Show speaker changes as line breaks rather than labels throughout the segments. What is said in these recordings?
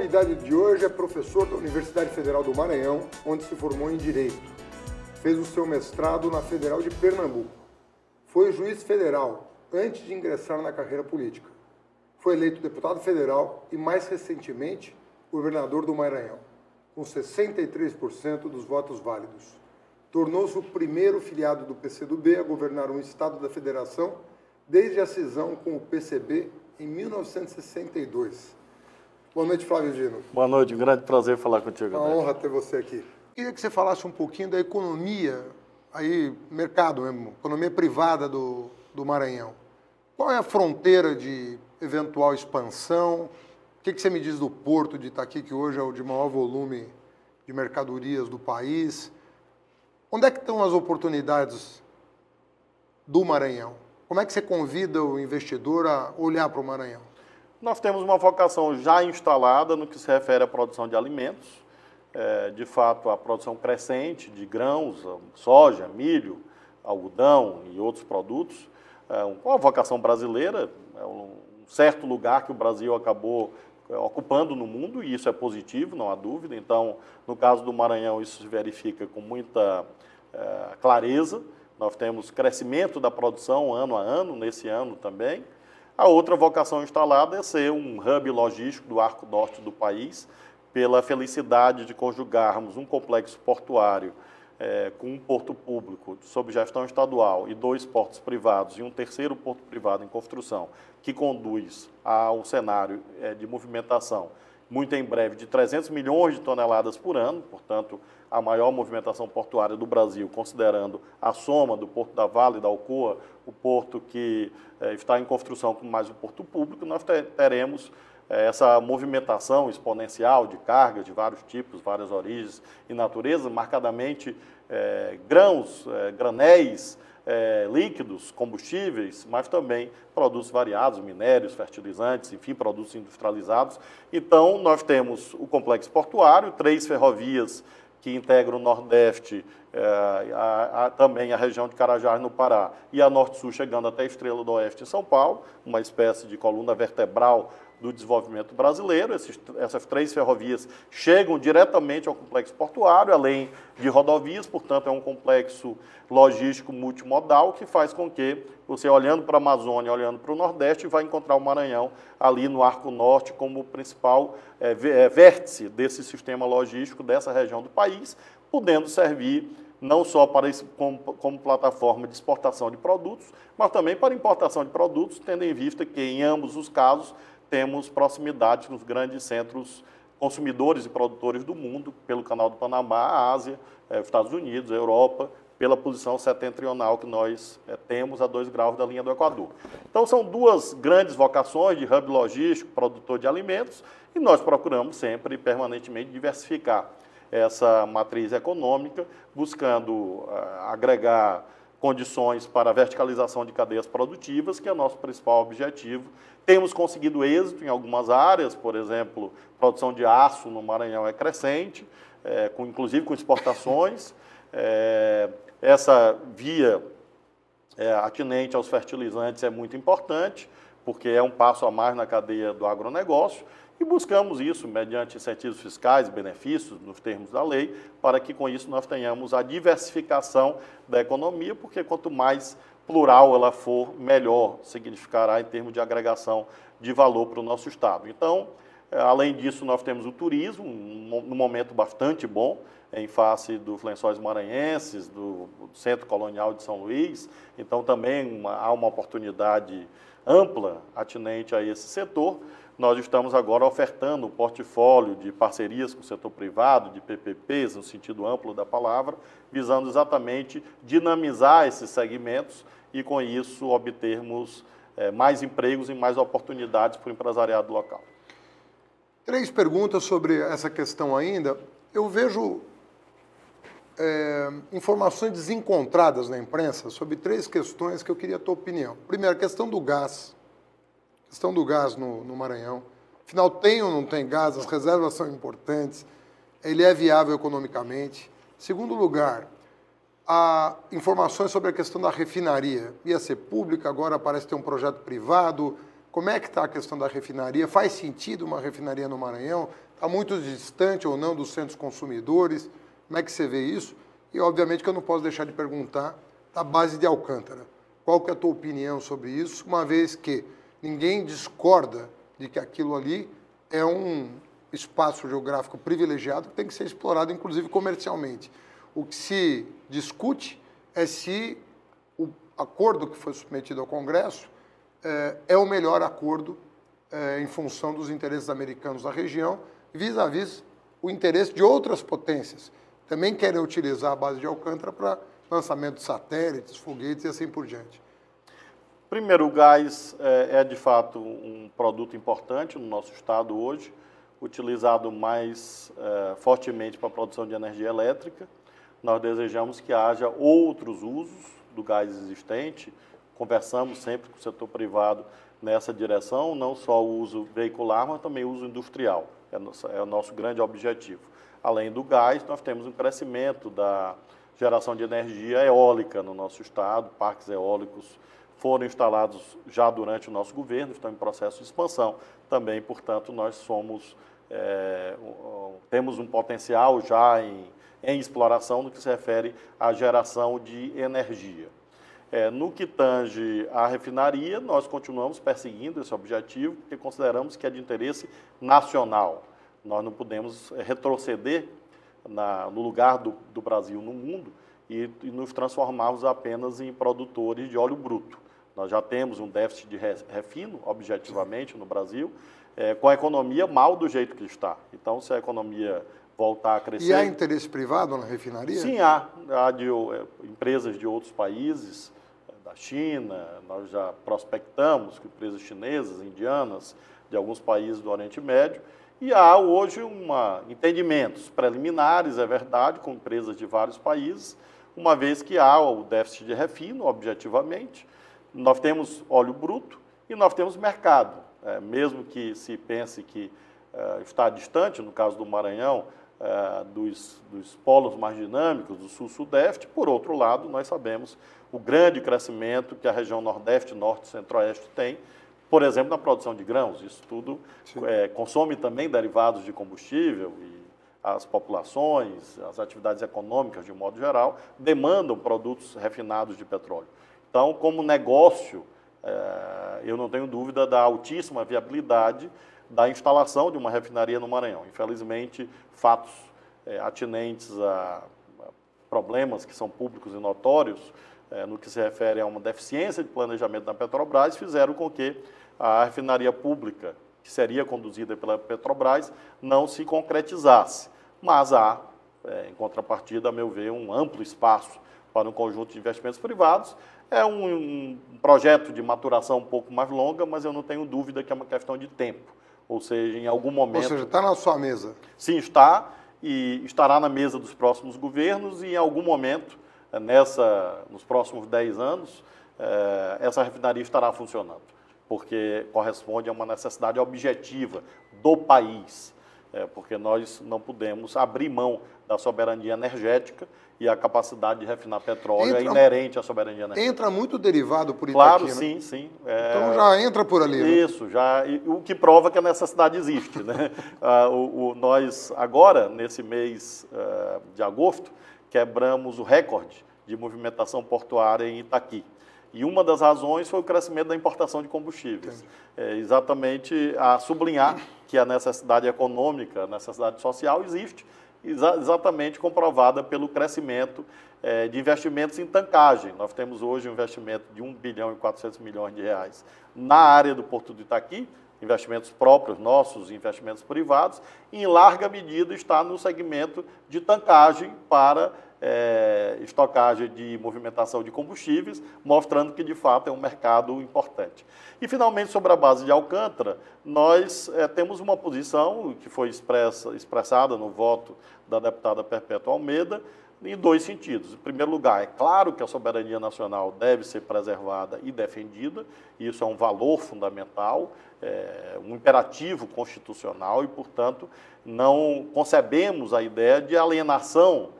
convidado de hoje é professor da Universidade Federal do Maranhão, onde se formou em Direito. Fez o seu mestrado na Federal de Pernambuco. Foi juiz federal antes de ingressar na carreira política. Foi eleito deputado federal e, mais recentemente, governador do Maranhão, com 63% dos votos válidos. Tornou-se o primeiro filiado do PCdoB a governar um estado da federação desde a cisão com o PCB em 1962. Boa noite, Flávio Dino.
Boa noite, um grande prazer falar contigo.
Uma honra ter você aqui. Queria que você falasse um pouquinho da economia, aí, mercado mesmo, economia privada do Maranhão. Qual é a fronteira de eventual expansão? O que você me diz do Porto de Itaqui, que hoje é o de maior volume de mercadorias do país? Onde é que estão as oportunidades do Maranhão? Como é que você convida o investidor a olhar para o Maranhão?
Nós temos uma vocação já instalada no que se refere à produção de alimentos. De fato, a produção crescente de grãos, soja, milho, algodão e outros produtos. Uma vocação brasileira, é um certo lugar que o Brasil acabou ocupando no mundo, e isso é positivo, não há dúvida. Então, no caso do Maranhão, isso se verifica com muita clareza. Nós temos crescimento da produção ano a ano, nesse ano também. A outra vocação instalada é ser um hub logístico do arco norte do país, pela felicidade de conjugarmos um complexo portuário com um porto público sob gestão estadual e 2 portos privados e um terceiro porto privado em construção, que conduz ao cenário de movimentação, muito em breve, de 300 milhões de toneladas por ano, portanto, a maior movimentação portuária do Brasil, considerando a soma do Porto da Vale e da Alcoa, o porto que está em construção com mais o porto público. Nós teremos essa movimentação exponencial de cargas de vários tipos, várias origens e naturezas, marcadamente grãos, granéis, líquidos, combustíveis, mas também produtos variados, minérios, fertilizantes, enfim, produtos industrializados. Então, nós temos o complexo portuário, 3 ferrovias que integram o Nordeste, também a região de Carajás, no Pará, e a Norte-Sul chegando até a Estrela do Oeste em São Paulo, uma espécie de coluna vertebral do desenvolvimento brasileiro. Essas 3 ferrovias chegam diretamente ao complexo portuário, além de rodovias, portanto, é um complexo logístico multimodal que faz com que você, olhando para a Amazônia, olhando para o Nordeste, vai encontrar o Maranhão ali no Arco Norte como principal vértice desse sistema logístico dessa região do país, podendo servir não só para como plataforma de exportação de produtos, mas também para importação de produtos, tendo em vista que, em ambos os casos, temos proximidade com os grandes centros consumidores e produtores do mundo, pelo Canal do Panamá, a Ásia, Estados Unidos, a Europa, pela posição setentrional que nós temos a 2 graus da linha do Equador. Então, são 2 grandes vocações de hub logístico, produtor de alimentos, e nós procuramos sempre e permanentemente diversificar essa matriz econômica, buscando agregar condições para a verticalização de cadeias produtivas, que é o nosso principal objetivo. Temos conseguido êxito em algumas áreas, por exemplo, produção de aço no Maranhão é crescente, inclusive com exportações. Essa via atinente aos fertilizantes é muito importante, porque é um passo a mais na cadeia do agronegócio, e buscamos isso mediante incentivos fiscais, benefícios, nos termos da lei, para que com isso nós tenhamos a diversificação da economia, porque quanto mais plural ela for, melhor significará em termos de agregação de valor para o nosso Estado. Então, além disso, nós temos o turismo, num momento bastante bom, em face dos Lençóis Maranhenses, do Centro Colonial de São Luís. Então, também há uma oportunidade ampla atinente a esse setor. Nós estamos agora ofertando um portfólio de parcerias com o setor privado, de PPPs, no sentido amplo da palavra, visando exatamente dinamizar esses segmentos e, com isso, obtermos mais empregos e mais oportunidades para o empresariado local.
3 perguntas sobre essa questão ainda. Eu vejo informações desencontradas na imprensa sobre 3 questões que eu queria a tua opinião. Primeiro, a questão do gás. Questão do gás no Maranhão. Afinal, tem ou não tem gás? As reservas são importantes. Ele é viável economicamente. Segundo lugar, há informações sobre a questão da refinaria. Ia ser pública, agora parece ter um projeto privado. Como é que está a questão da refinaria? Faz sentido uma refinaria no Maranhão? Está muito distante ou não dos centros consumidores? Como é que você vê isso? E, obviamente, que eu não posso deixar de perguntar da base de Alcântara. Qual que é a tua opinião sobre isso, uma vez que ninguém discorda de que aquilo ali é um espaço geográfico privilegiado que tem que ser explorado, inclusive comercialmente. O que se discute é se o acordo que foi submetido ao Congresso é o melhor acordo em função dos interesses americanos da região, vis-à-vis o interesse de outras potências. Também querem utilizar a base de Alcântara para lançamento de satélites, foguetes e assim por diante.
Primeiro, o gás é de fato um produto importante no nosso estado hoje, utilizado mais fortemente para a produção de energia elétrica. Nós desejamos que haja outros usos do gás existente. Conversamos sempre com o setor privado nessa direção, não só o uso veicular, mas também o uso industrial. É o nosso grande objetivo. Além do gás, nós temos um crescimento da geração de energia eólica no nosso estado. Parques eólicos foram instalados já durante o nosso governo, estão em processo de expansão. Também, portanto, nós temos um potencial já em exploração no que se refere à geração de energia. No que tange à refinaria, nós continuamos perseguindo esse objetivo, porque consideramos que é de interesse nacional. Nós não podemos retroceder no lugar do Brasil no mundo e nos transformarmos apenas em produtores de óleo bruto. Nós já temos um déficit de refino, objetivamente, no Brasil, com a economia mal do jeito que está. Então, se a economia voltar a crescer...
E há interesse privado na refinaria?
Sim, há empresas de outros países, da China, nós já prospectamos com empresas chinesas, indianas, de alguns países do Oriente Médio, e há hoje entendimentos preliminares, é verdade, com empresas de vários países, uma vez que há o déficit de refino, objetivamente. Nós temos óleo bruto e nós temos mercado. Mesmo que se pense que está distante, no caso do Maranhão, dos polos mais dinâmicos do sul-sudeste, por outro lado, nós sabemos o grande crescimento que a região Nordeste, Norte e Centro-Oeste tem, por exemplo, na produção de grãos. Isso tudo consome também derivados de combustível e as populações, as atividades econômicas, de um modo geral, demandam produtos refinados de petróleo. Então, como negócio, eu não tenho dúvida da altíssima viabilidade da instalação de uma refinaria no Maranhão. Infelizmente, fatos atinentes a problemas que são públicos e notórios, no que se refere a uma deficiência de planejamento da Petrobras, fizeram com que a refinaria pública, que seria conduzida pela Petrobras, não se concretizasse. Mas há, em contrapartida, a meu ver, um amplo espaço para um conjunto de investimentos privados. É um projeto de maturação um pouco mais longa, mas eu não tenho dúvida que é uma questão de tempo. Ou seja, em algum momento...
Ou seja, está na sua mesa?
Sim, está, e estará na mesa dos próximos governos, e em algum momento, nos próximos 10 anos, essa refinaria estará funcionando, porque corresponde a uma necessidade objetiva do país, porque nós não podemos abrir mão da soberania energética, e a capacidade de refinar petróleo é inerente à soberania energética.
Entra muito derivado por Itaqui,
claro,
né?
sim, sim.
Então já entra por ali, né?
Isso, o que prova que a necessidade existe, né? Nós, agora, nesse mês de agosto, quebramos o recorde de movimentação portuária em Itaqui. E uma das razões foi o crescimento da importação de combustíveis. Exatamente a sublinhar que a necessidade econômica, a necessidade social existe, exatamente comprovada pelo crescimento de investimentos em tancagem. Nós temos hoje um investimento de 1 bilhão e 400 milhões de reais na área do Porto do Itaqui, investimentos próprios nossos, investimentos privados, e em larga medida está no segmento de tancagem para estocagem de movimentação de combustíveis, mostrando que de fato é um mercado importante. E finalmente, sobre a base de Alcântara, nós temos uma posição que foi expressada no voto da deputada Perpétua Almeida, em dois sentidos. Em primeiro lugar, é claro que a soberania nacional deve ser preservada e defendida, e isso é um valor fundamental, um imperativo constitucional, e, portanto, não concebemos a ideia de alienação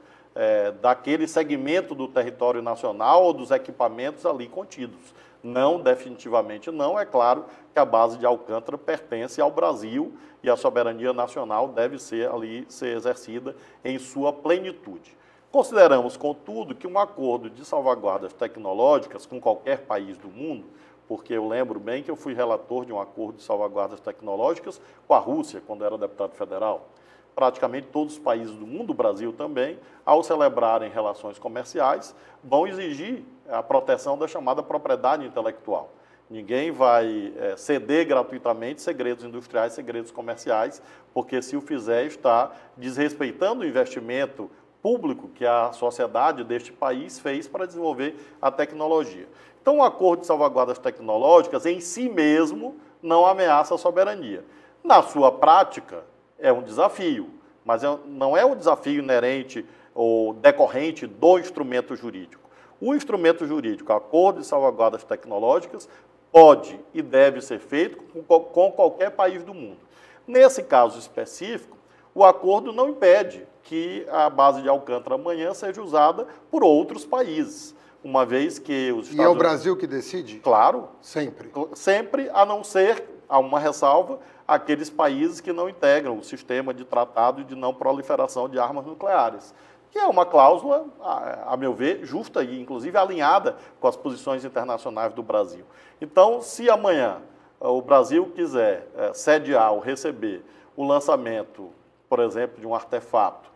daquele segmento do território nacional ou dos equipamentos ali contidos. Não, definitivamente não. É claro que a base de Alcântara pertence ao Brasil e a soberania nacional deve ser exercida em sua plenitude. Consideramos, contudo, que um acordo de salvaguardas tecnológicas com qualquer país do mundo, porque eu lembro bem que eu fui relator de um acordo de salvaguardas tecnológicas com a Rússia, quando era deputado federal. Praticamente todos os países do mundo, o Brasil também, ao celebrarem relações comerciais, vão exigir a proteção da chamada propriedade intelectual. Ninguém vai ceder gratuitamente segredos industriais, segredos comerciais, porque se o fizer está desrespeitando o investimento público que a sociedade deste país fez para desenvolver a tecnologia. Então, o acordo de salvaguardas tecnológicas em si mesmo não ameaça a soberania. Na sua prática, é um desafio, mas não é um desafio inerente ou decorrente do instrumento jurídico. O instrumento jurídico, acordo de salvaguardas tecnológicas, pode e deve ser feito com qualquer país do mundo. Nesse caso específico, o acordo não impede que a base de Alcântara amanhã seja usada por outros países, uma vez que os Estados Unidos...
E é o Brasil que decide?
Claro.
Sempre?
Sempre, a não ser, há uma ressalva, aqueles países que não integram o sistema de tratado de não proliferação de armas nucleares, que é uma cláusula, a meu ver, justa e, inclusive, alinhada com as posições internacionais do Brasil. Então, se amanhã o Brasil quiser sediar ou receber o lançamento, por exemplo, de um artefato,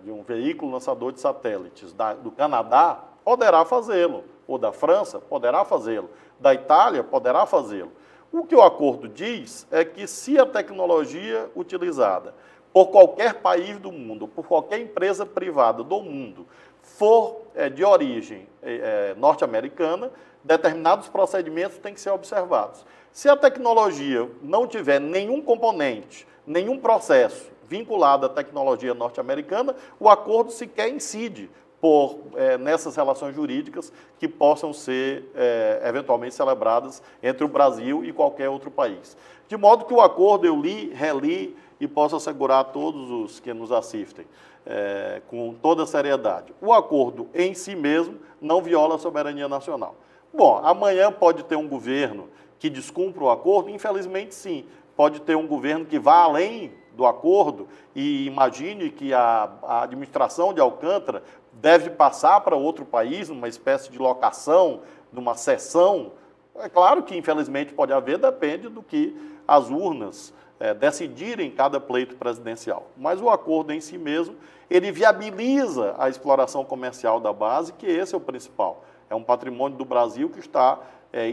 de um veículo lançador de satélites do Canadá, poderá fazê-lo, ou da França, poderá fazê-lo, da Itália, poderá fazê-lo. O que o acordo diz é que se a tecnologia utilizada por qualquer país do mundo, por qualquer empresa privada do mundo, for de origem norte-americana, determinados procedimentos têm que ser observados. Se a tecnologia não tiver nenhum componente, nenhum processo vinculado à tecnologia norte-americana, o acordo sequer incide nessas relações jurídicas que possam ser eventualmente celebradas entre o Brasil e qualquer outro país. De modo que o acordo eu li, reli e posso assegurar a todos os que nos assistem com toda seriedade. O acordo em si mesmo não viola a soberania nacional. Bom, amanhã pode ter um governo que descumpra o acordo? Infelizmente sim. Pode ter um governo que vá além do acordo e imagine que a administração de Alcântara deve passar para outro país, numa espécie de locação, numa cessão. É claro que, infelizmente, pode haver, depende do que as urnas decidirem em cada pleito presidencial. Mas o acordo em si mesmo, ele viabiliza a exploração comercial da base, que esse é o principal. É um patrimônio do Brasil que está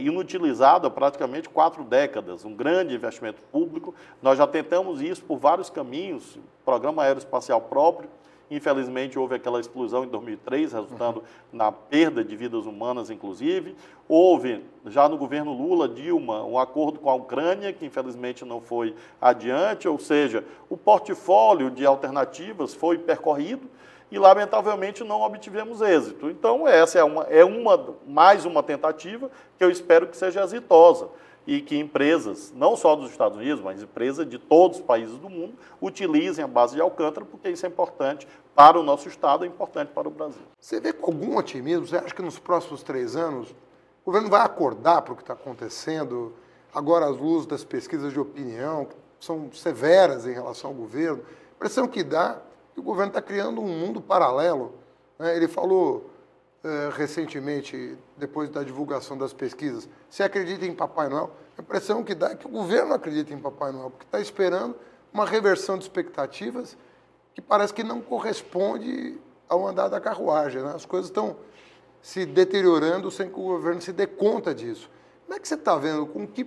inutilizado há praticamente 4 décadas, um grande investimento público. Nós já tentamos isso por vários caminhos, programa aeroespacial próprio. Infelizmente, houve aquela explosão em 2003, resultando na perda de vidas humanas, inclusive. Houve, já no governo Lula, Dilma, um acordo com a Ucrânia, que infelizmente não foi adiante, ou seja, o portfólio de alternativas foi percorrido e, lamentavelmente, não obtivemos êxito. Então, essa mais uma tentativa que eu espero que seja exitosa e que empresas, não só dos Estados Unidos, mas empresas de todos os países do mundo, utilizem a base de Alcântara, porque isso é importante para o nosso Estado, é importante para o Brasil.
Você vê com algum otimismo, você acha que nos próximos 3 anos o governo vai acordar para o que está acontecendo, agora às luzes das pesquisas de opinião, que são severas em relação ao governo? A impressão que dá é que o governo está criando um mundo paralelo, né? Ele falou recentemente, depois da divulgação das pesquisas, se acredita em Papai Noel. A impressão que dá é que o governo acredita em Papai Noel, porque está esperando uma reversão de expectativas que parece que não corresponde ao andar da carruagem, né? As coisas estão se deteriorando sem que o governo se dê conta disso. Como é que você está vendo, com que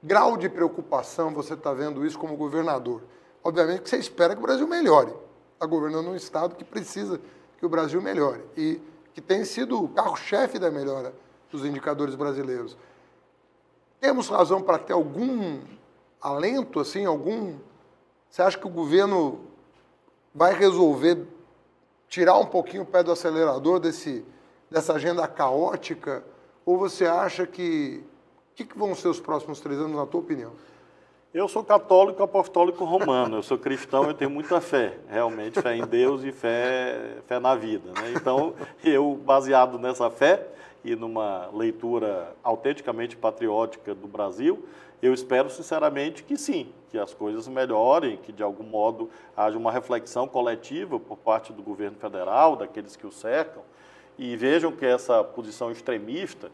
grau de preocupação você está vendo isso como governador? Obviamente que você espera que o Brasil melhore. Está governando um Estado que precisa que o Brasil melhore e que tem sido o carro-chefe da melhora dos indicadores brasileiros. Temos razão para ter algum alento, assim, Você acha que o governo vai resolver tirar um pouquinho o pé do acelerador dessa agenda caótica? Ou você acha que... O que vão ser os próximos 3 anos, na tua opinião?
Eu sou católico apostólico romano, eu sou cristão, eu tenho muita fé, realmente, fé em Deus e fé na vida, né? Então, eu, baseado nessa fé e numa leitura autenticamente patriótica do Brasil, eu espero sinceramente que sim, que as coisas melhorem, que de algum modo haja uma reflexão coletiva por parte do governo federal, daqueles que o cercam, e vejam que essa posição extremista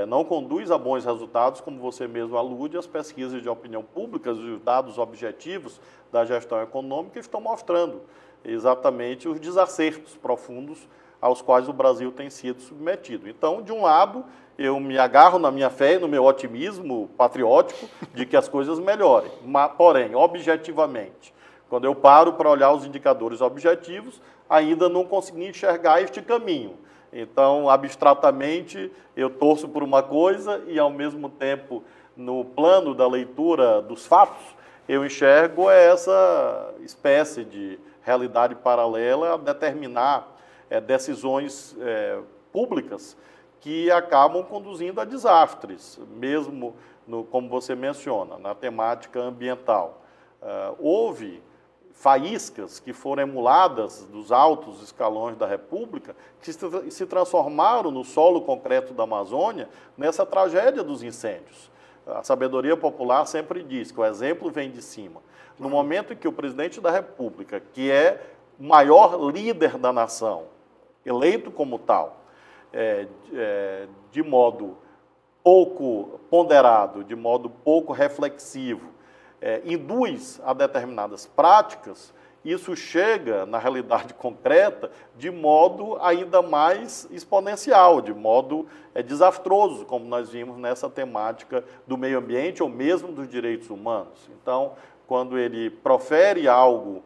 não conduz a bons resultados, como você mesmo alude, as pesquisas de opinião pública e os dados objetivos da gestão econômica estão mostrando exatamente os desacertos profundos aos quais o Brasil tem sido submetido. Então, de um lado, eu me agarro na minha fé e no meu otimismo patriótico de que as coisas melhorem, porém, objetivamente, quando eu paro para olhar os indicadores objetivos, ainda não consegui enxergar este caminho. Então, abstratamente, eu torço por uma coisa e, ao mesmo tempo, no plano da leitura dos fatos, eu enxergo essa espécie de realidade paralela a determinar decisões públicas que acabam conduzindo a desastres, mesmo, como você menciona, na temática ambiental. Houve faíscas que foram emuladas dos altos escalões da República, que se transformaram no solo concreto da Amazônia nessa tragédia dos incêndios. A sabedoria popular sempre diz que o exemplo vem de cima. No momento em que o presidente da República, que é o maior líder da nação, eleito como tal, de modo pouco ponderado, de modo pouco reflexivo, induz a determinadas práticas, isso chega, na realidade concreta, de modo ainda mais exponencial, de modo desastroso, como nós vimos nessa temática do meio ambiente ou mesmo dos direitos humanos. Então, quando ele profere algo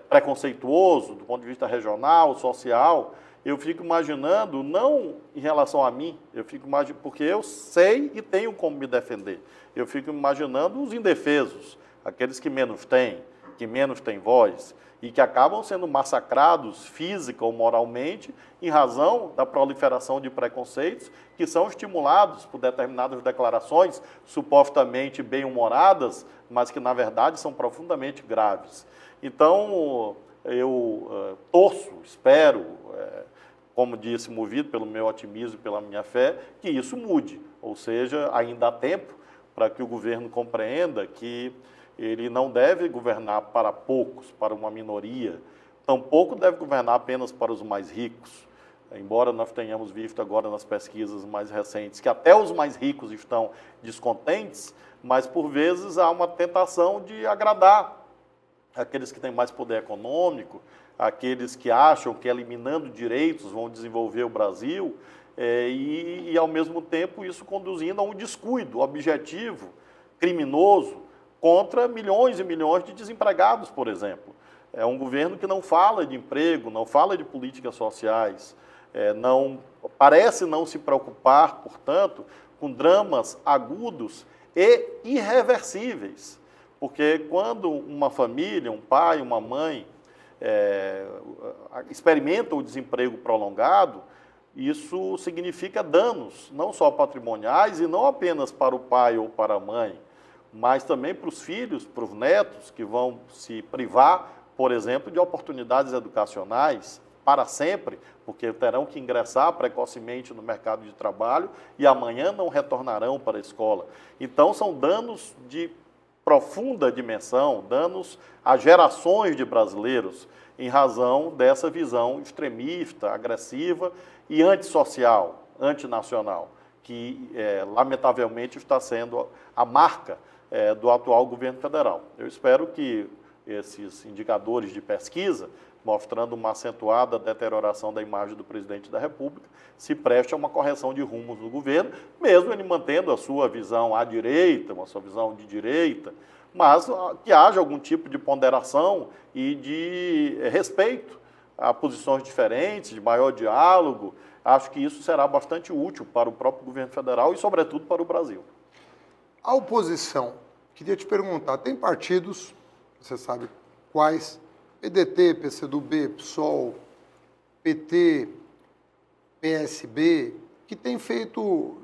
preconceituoso, do ponto de vista regional, social, eu fico imaginando, não em relação a mim, eu fico imaginando, porque eu sei e tenho como me defender. Eu fico imaginando os indefesos, aqueles que menos têm voz, e que acabam sendo massacrados física ou moralmente em razão da proliferação de preconceitos que são estimulados por determinadas declarações supostamente bem-humoradas, mas que, na verdade, são profundamente graves. Então, eu torço, espero, como disse, movido pelo meu otimismo e pela minha fé, que isso mude. Ou seja, ainda há tempo para que o governo compreenda que ele não deve governar para poucos, para uma minoria, tampouco deve governar apenas para os mais ricos. Embora nós tenhamos visto agora nas pesquisas mais recentes que até os mais ricos estão descontentes, mas por vezes há uma tentação de agradar aqueles que têm mais poder econômico, aqueles que acham que eliminando direitos vão desenvolver o Brasil, e ao mesmo tempo isso conduzindo a um descuido objetivo, criminoso, contra milhões e milhões de desempregados, por exemplo. É um governo que não fala de emprego, não fala de políticas sociais, parece não se preocupar, portanto, com dramas agudos e irreversíveis. Porque quando uma família, um pai, uma mãe, experimenta o desemprego prolongado, isso significa danos, não só patrimoniais, e não apenas para o pai ou para a mãe, mas também para os filhos, para os netos, que vão se privar, por exemplo, de oportunidades educacionais para sempre, porque terão que ingressar precocemente no mercado de trabalho e amanhã não retornarão para a escola. Então, são danos de profunda dimensão, danos a gerações de brasileiros, em razão dessa visão extremista, agressiva e antissocial, antinacional, que, lamentavelmente, está sendo a marca do atual governo federal. Eu espero que esses indicadores de pesquisa, mostrando uma acentuada deterioração da imagem do presidente da República, se preste a uma correção de rumos do governo, mesmo ele mantendo a sua visão à direita, uma sua visão de direita, mas que haja algum tipo de ponderação e de respeito a posições diferentes, de maior diálogo. Acho que isso será bastante útil para o próprio governo federal e, sobretudo, para o Brasil.
A oposição, queria te perguntar, tem partidos, você sabe quais, PDT, PCdoB, PSOL, PT, PSB, que têm feito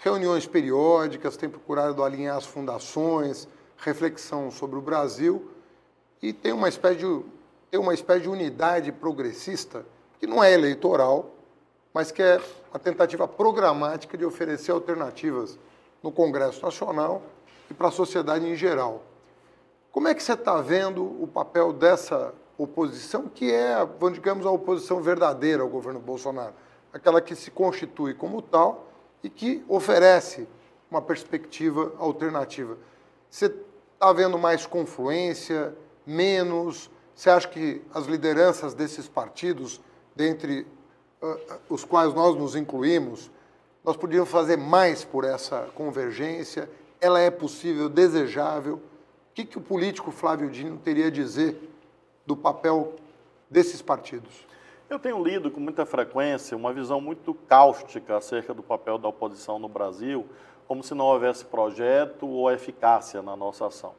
reuniões periódicas, têm procurado alinhar as fundações, reflexão sobre o Brasil e tem uma espécie de unidade progressista que não é eleitoral, mas que é uma tentativa programática de oferecer alternativas no Congresso Nacional e para a sociedade em geral. Como é que você está vendo o papel dessa oposição, que é, digamos, a oposição verdadeira ao governo Bolsonaro, aquela que se constitui como tal e que oferece uma perspectiva alternativa? Você está vendo mais confluência, menos? Você acha que as lideranças desses partidos, dentre os quais nós nos incluímos, nós podíamos fazer mais por essa convergência? Ela é possível, desejável? O que o político Flávio Dino teria a dizer do papel desses partidos?
Eu tenho lido com muita frequência uma visão muito cáustica acerca do papel da oposição no Brasil, como se não houvesse projeto ou eficácia na nossa ação.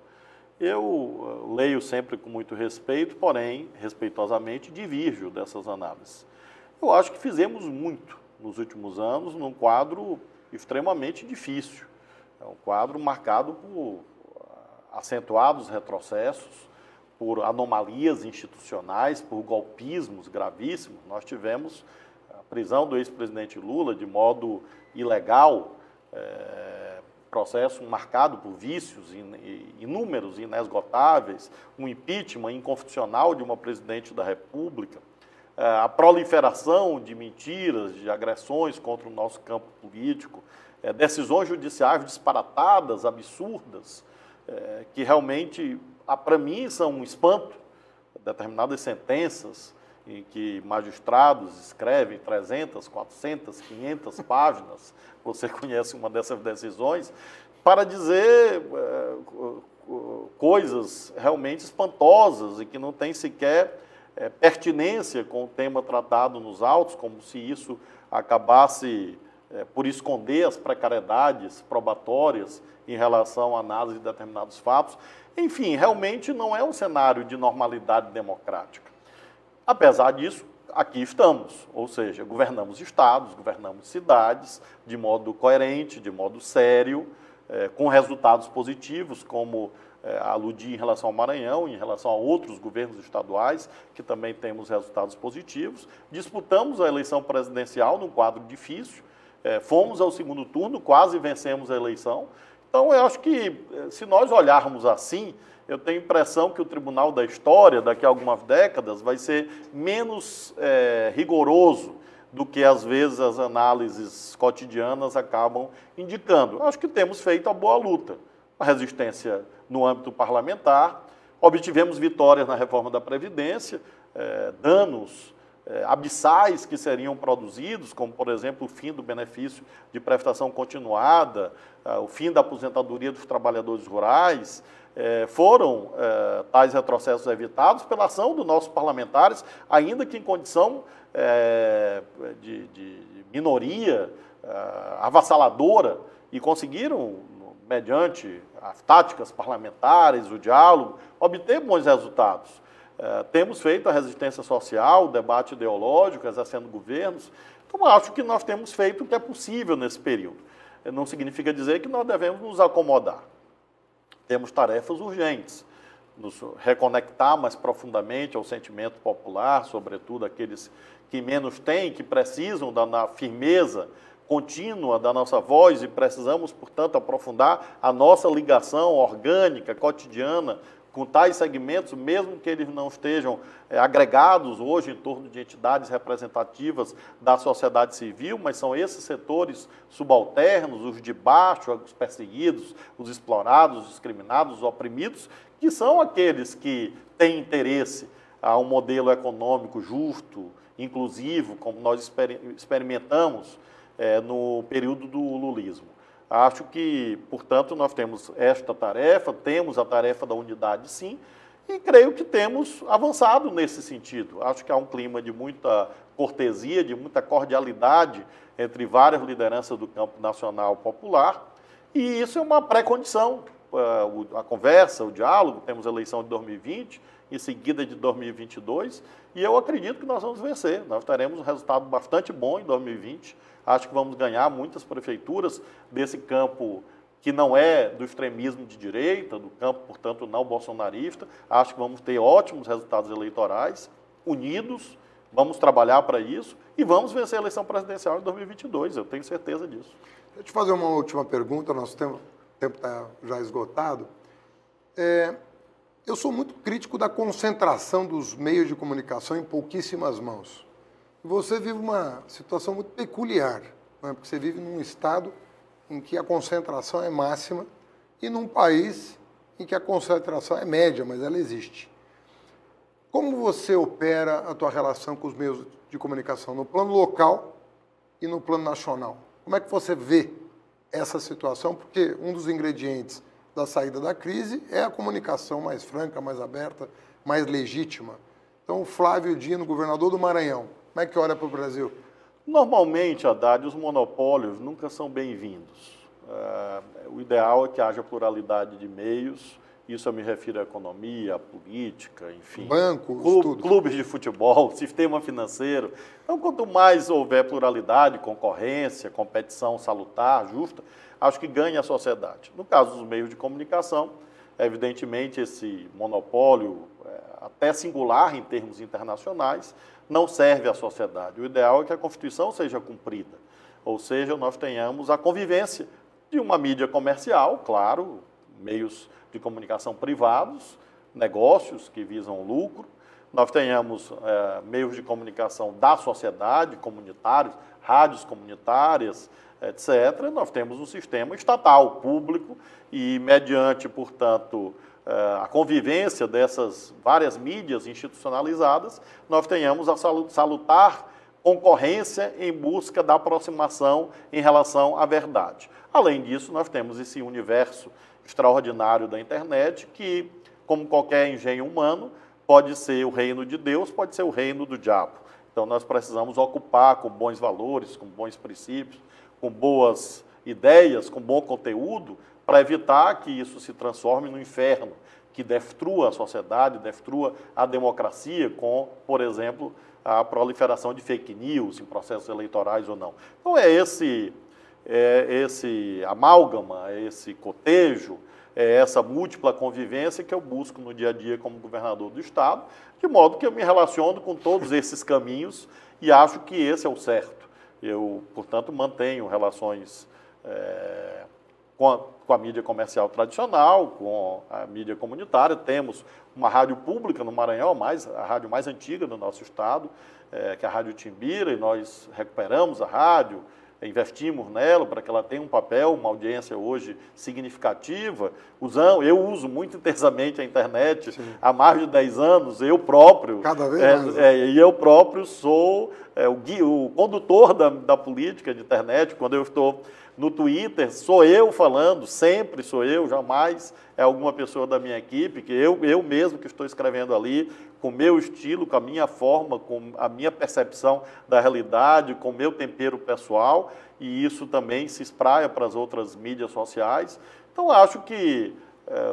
Eu leio sempre com muito respeito, porém, respeitosamente, divirjo dessas análises. Eu acho que fizemos muito nos últimos anos num quadro extremamente difícil. É um quadro marcado por acentuados retrocessos, por anomalias institucionais, por golpismos gravíssimos. Nós tivemos a prisão do ex-presidente Lula de modo ilegal, processo marcado por vícios inúmeros, inesgotáveis, um impeachment inconstitucional de uma presidente da República, a proliferação de mentiras, de agressões contra o nosso campo político, decisões judiciais disparatadas, absurdas, que realmente, para mim, são um espanto. Determinadas sentenças em que magistrados escrevem 300, 400, 500 páginas, você conhece uma dessas decisões, para dizer coisas realmente espantosas e que não tem sequer pertinência com o tema tratado nos autos, como se isso acabasse por esconder as precariedades probatórias em relação à análise de determinados fatos. Enfim, realmente não é um cenário de normalidade democrática. Apesar disso, aqui estamos, ou seja, governamos estados, governamos cidades de modo coerente, de modo sério, com resultados positivos, como aludi em relação ao Maranhão, em relação a outros governos estaduais, que também temos resultados positivos. Disputamos a eleição presidencial num quadro difícil, fomos ao segundo turno, quase vencemos a eleição. Então, eu acho que, se nós olharmos assim, eu tenho a impressão que o Tribunal da História, daqui a algumas décadas, vai ser menos rigoroso do que, às vezes, as análises cotidianas acabam indicando. Eu acho que temos feito a boa luta. A resistência no âmbito parlamentar, obtivemos vitórias na reforma da Previdência, danos abissais que seriam produzidos, como, por exemplo, o fim do benefício de prestação continuada, o fim da aposentadoria dos trabalhadores rurais, foram tais retrocessos evitados pela ação dos nossos parlamentares, ainda que em condição de minoria avassaladora, e conseguiram, mediante as táticas parlamentares, o diálogo, obter bons resultados. Temos feito a resistência social, o debate ideológico, exercendo governos. Então, acho que nós temos feito o que é possível nesse período. Não significa dizer que nós devemos nos acomodar. Temos tarefas urgentes. Nos reconectar mais profundamente ao sentimento popular, sobretudo aqueles que menos têm, que precisam da firmeza contínua da nossa voz, e precisamos, portanto, aprofundar a nossa ligação orgânica, cotidiana, com tais segmentos, mesmo que eles não estejam agregados hoje em torno de entidades representativas da sociedade civil, mas são esses setores subalternos, os de baixo, os perseguidos, os explorados, os discriminados, os oprimidos, que são aqueles que têm interesse a um modelo econômico justo, inclusivo, como nós experimentamos no período do lulismo. Acho que, portanto, nós temos esta tarefa, temos a tarefa da unidade, sim, e creio que temos avançado nesse sentido. Acho que há um clima de muita cortesia, de muita cordialidade entre várias lideranças do campo nacional popular, e isso é uma pré-condição. A conversa, o diálogo, temos a eleição de 2020, em seguida de 2022, e eu acredito que nós vamos vencer. Nós teremos um resultado bastante bom em 2020. Acho que vamos ganhar muitas prefeituras desse campo que não é do extremismo de direita, do campo, portanto, não bolsonarista. Acho que vamos ter ótimos resultados eleitorais, unidos, vamos trabalhar para isso e vamos vencer a eleição presidencial em 2022, eu tenho certeza disso.
Deixa eu te fazer uma última pergunta, nosso tempo está já esgotado. Eu sou muito crítico da concentração dos meios de comunicação em pouquíssimas mãos. E você vive uma situação muito peculiar, né? Porque você vive num estado em que a concentração é máxima e num país em que a concentração é média, mas ela existe. Como você opera a tua relação com os meios de comunicação no plano local e no plano nacional? Como é que você vê essa situação? Porque um dos ingredientes da saída da crise é a comunicação mais franca, mais aberta, mais legítima. Então, o Flávio Dino, governador do Maranhão, como é que olha para o Brasil?
Normalmente, Haddad, os monopólios nunca são bem-vindos. O ideal é que haja pluralidade de meios, isso eu me refiro à economia, à política, enfim.
Bancos, tudo.
Clubes de futebol, sistema financeiro. Então, quanto mais houver pluralidade, concorrência, competição salutar, justa, acho que ganha a sociedade. No caso dos meios de comunicação, evidentemente esse monopólio, até singular em termos internacionais, não serve à sociedade. O ideal é que a Constituição seja cumprida, ou seja, nós tenhamos a convivência de uma mídia comercial, claro, meios de comunicação privados, negócios que visam lucro, nós tenhamos meios de comunicação da sociedade, comunitários, rádios comunitárias, etc. Nós temos um sistema estatal, público, e mediante, portanto, a convivência dessas várias mídias institucionalizadas, nós tenhamos a salutar concorrência em busca da aproximação em relação à verdade. Além disso, nós temos esse universo extraordinário da internet que, como qualquer engenho humano, pode ser o reino de Deus, pode ser o reino do diabo. Então, nós precisamos ocupar com bons valores, com bons princípios, com boas ideias, com bom conteúdo, para evitar que isso se transforme no inferno, que destrua a sociedade, destrua a democracia com, por exemplo, a proliferação de fake news em processos eleitorais ou não. Então, esse amálgama, esse cotejo, essa múltipla convivência que eu busco no dia a dia como governador do Estado, de modo que eu me relaciono com todos esses caminhos e acho que esse é o certo. Eu, portanto, mantenho relações com a mídia comercial tradicional, com a mídia comunitária. Temos uma rádio pública no Maranhão, a rádio mais antiga do nosso estado, que é a Rádio Timbira, e nós recuperamos a rádio, investimos nela para que ela tenha um papel, uma audiência hoje significativa. Eu uso muito intensamente a internet. Sim. Há mais de 10 anos, eu próprio.
Cada vez mais.
E eu próprio sou o condutor da política de internet. Quando eu estou no Twitter, sou eu falando, sempre sou eu, jamais é alguma pessoa da minha equipe, que eu mesmo que estou escrevendo ali, com o meu estilo, com a minha forma, com a minha percepção da realidade, com o meu tempero pessoal, e isso também se espraia para as outras mídias sociais. Então, acho que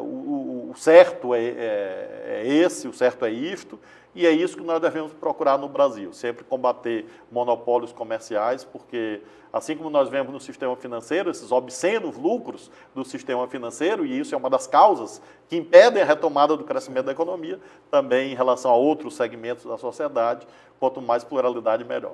o certo é esse, o certo é isto, e é isso que nós devemos procurar no Brasil, sempre combater monopólios comerciais, porque assim como nós vemos no sistema financeiro, esses obscenos lucros do sistema financeiro, e isso é uma das causas que impedem a retomada do crescimento da economia, também em relação a outros segmentos da sociedade, quanto mais pluralidade, melhor.